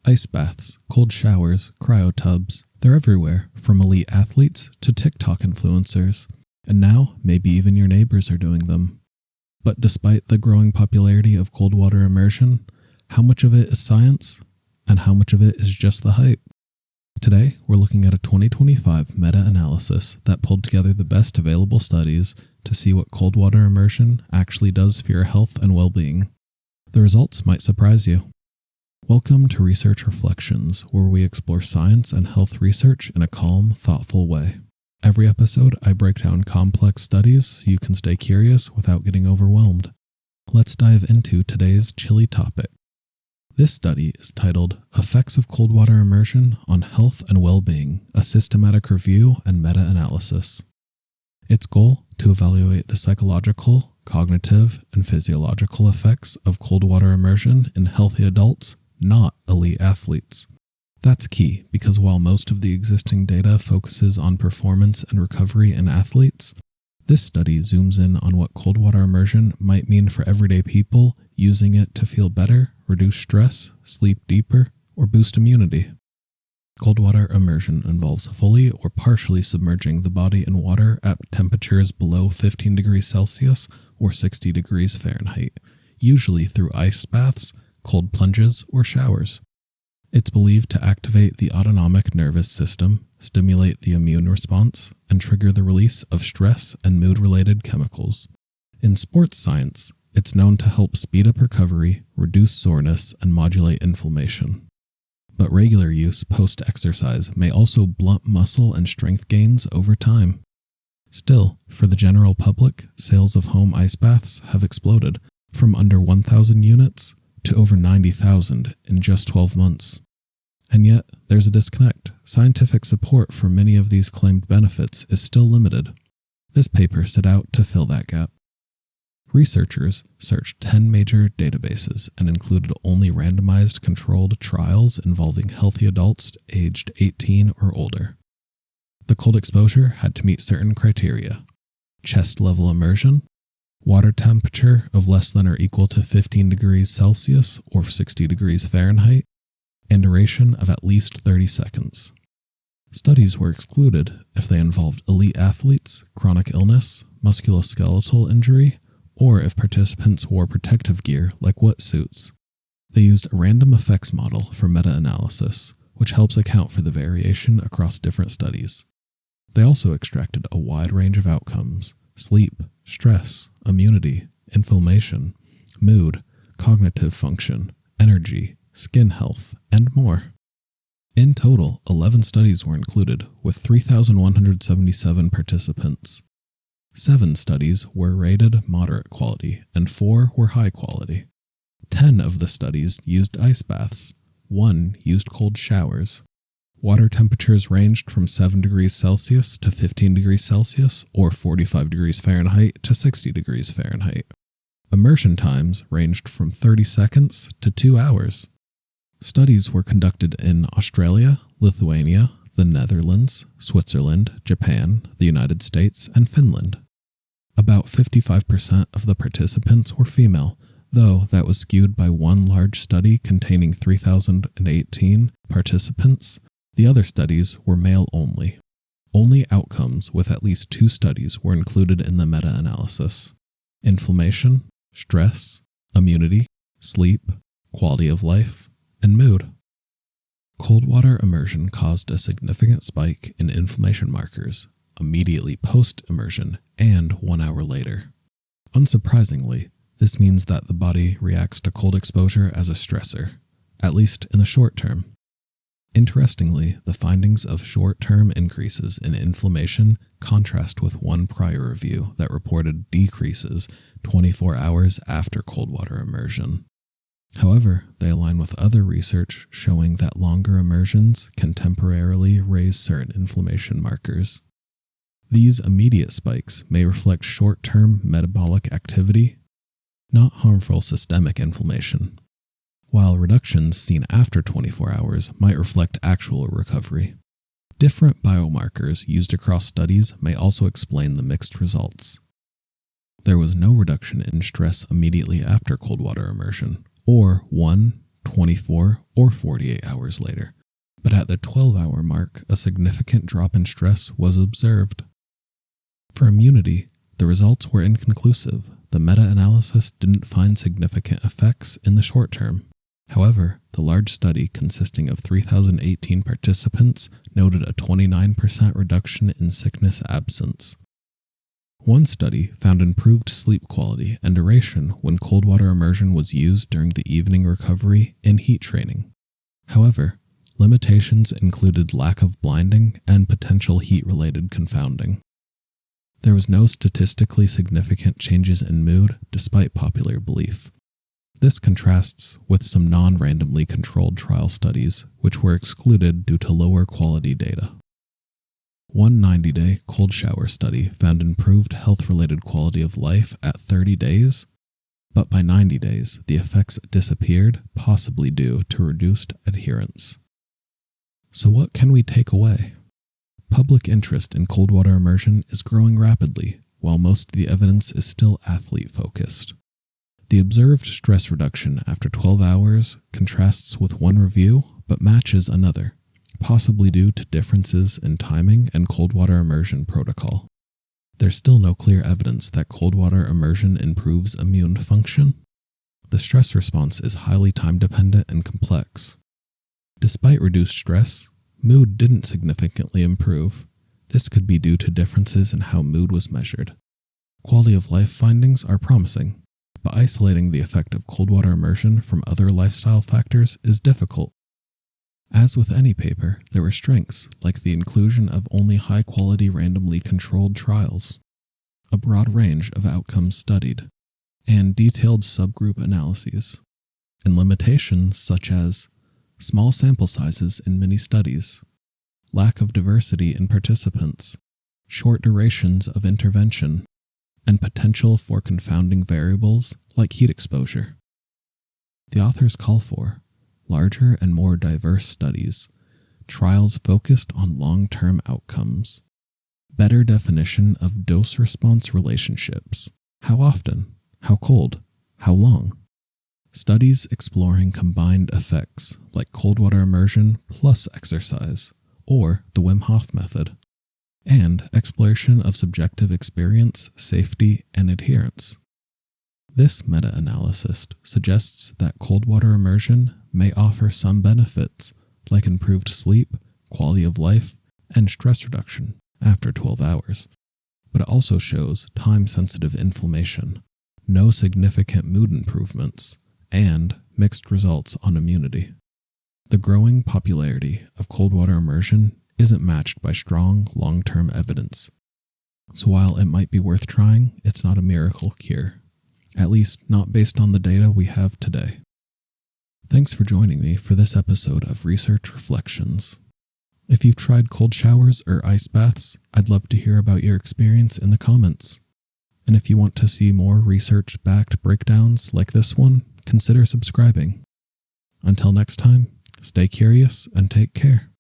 Ice baths, cold showers, cryotubs, they're everywhere, from elite athletes to TikTok influencers. And now, maybe even your neighbors are doing them. But despite the growing popularity of cold water immersion, how much of it is science, and how much of it is just the hype? Today, we're looking at a 2025 meta-analysis that pulled together the best available studies to see what cold water immersion actually does for your health and well-being. The results might surprise you. Welcome to Research Reflections, where we explore science and health research in a calm, thoughtful way. Every episode, I break down complex studies so you can stay curious without getting overwhelmed. Let's dive into today's chilly topic. This study is titled Effects of Cold Water Immersion on Health and Well-Being, a Systematic Review and Meta-Analysis. Its goal to evaluate the psychological, cognitive, and physiological effects of cold water immersion in healthy adults, not elite athletes. That's key because while most of the existing data focuses on performance and recovery in athletes, this study zooms in on what cold water immersion might mean for everyday people using it to feel better, reduce stress, sleep deeper, or boost immunity. Cold water immersion involves fully or partially submerging the body in water at temperatures below 15 degrees Celsius or 60 degrees Fahrenheit, usually through ice baths, cold plunges, or showers. It's believed to activate the autonomic nervous system, stimulate the immune response, and trigger the release of stress and mood-related chemicals. In sports science, it's known to help speed up recovery, reduce soreness, and modulate inflammation. But regular use post-exercise may also blunt muscle and strength gains over time. Still, for the general public, sales of home ice baths have exploded from under 1,000 units to over 90,000 in just 12 months. And yet, there's a disconnect. Scientific support for many of these claimed benefits is still limited. This paper set out to fill that gap. Researchers searched 10 major databases and included only randomized controlled trials involving healthy adults aged 18 or older. The cold exposure had to meet certain criteria: chest level immersion, water temperature of less than or equal to 15 degrees Celsius or 60 degrees Fahrenheit, and duration of at least 30 seconds. Studies were excluded if they involved elite athletes, chronic illness, musculoskeletal injury, or if participants wore protective gear like wetsuits. They used a random effects model for meta-analysis, which helps account for the variation across different studies. They also extracted a wide range of outcomes: sleep, stress, immunity, inflammation, mood, cognitive function, energy, skin health, and more. In total, 11 studies were included, with 3,177 participants. 7 studies were rated moderate quality, and 4 were high quality. 10 of the studies used ice baths. 1 used cold showers. Water temperatures ranged from 7 degrees Celsius to 15 degrees Celsius, or 45 degrees Fahrenheit to 60 degrees Fahrenheit. Immersion times ranged from 30 seconds to 2 hours. Studies were conducted in Australia, Lithuania, the Netherlands, Switzerland, Japan, the United States, and Finland. About 55% of the participants were female, though that was skewed by one large study containing 3,018 participants. The other studies were male only. Only outcomes with at least 2 studies were included in the meta-analysis: inflammation, stress, immunity, sleep, quality of life, and mood. Cold water immersion caused a significant spike in inflammation markers immediately post-immersion and 1 hour later. Unsurprisingly, this means that the body reacts to cold exposure as a stressor, at least in the short term. Interestingly, the findings of short-term increases in inflammation contrast with one prior review that reported decreases 24 hours after cold water immersion. However, they align with other research showing that longer immersions can temporarily raise certain inflammation markers. These immediate spikes may reflect short-term metabolic activity, not harmful systemic inflammation, while reductions seen after 24 hours might reflect actual recovery. Different biomarkers used across studies may also explain the mixed results. There was no reduction in stress immediately after cold water immersion, or 1, 24, or 48 hours later, but at the 12-hour mark, a significant drop in stress was observed. For immunity, the results were inconclusive. The meta-analysis didn't find significant effects in the short term. However, the large study consisting of 3,018 participants noted a 29% reduction in sickness absence. One study found improved sleep quality and duration when cold water immersion was used during the evening recovery in heat training. However, limitations included lack of blinding and potential heat-related confounding. There was no statistically significant changes in mood despite popular belief. This contrasts with some non-randomly controlled trial studies which were excluded due to lower quality data. One 90-day cold shower study found improved health-related quality of life at 30 days, but by 90 days the effects disappeared, possibly due to reduced adherence. So what can we take away? Public interest in cold water immersion is growing rapidly, while most of the evidence is still athlete-focused. The observed stress reduction after 12 hours contrasts with one review, but matches another, possibly due to differences in timing and cold water immersion protocol. There's still no clear evidence that cold water immersion improves immune function. The stress response is highly time-dependent and complex. Despite reduced stress, mood didn't significantly improve. This could be due to differences in how mood was measured. Quality of life findings are promising, but isolating the effect of cold water immersion from other lifestyle factors is difficult. As with any paper, there were strengths, like the inclusion of only high-quality randomly controlled trials, a broad range of outcomes studied, and detailed subgroup analyses, and limitations such as small sample sizes in many studies, lack of diversity in participants, short durations of intervention, and potential for confounding variables like heat exposure. The authors call for larger and more diverse studies, trials focused on long-term outcomes, better definition of dose-response relationships, how often, how cold, how long, studies exploring combined effects like cold water immersion plus exercise, or the Wim Hof method, and exploration of subjective experience, safety, and adherence. This meta-analysis suggests that cold water immersion may offer some benefits like improved sleep, quality of life, and stress reduction after 12 hours, but it also shows time-sensitive inflammation, no significant mood improvements, and mixed results on immunity. The growing popularity of cold water immersion isn't matched by strong, long-term evidence. So while it might be worth trying, it's not a miracle cure. At least not based on the data we have today. Thanks for joining me for this episode of Research Reflections. If you've tried cold showers or ice baths, I'd love to hear about your experience in the comments. And if you want to see more research-backed breakdowns like this one, consider subscribing. Until next time, stay curious and take care.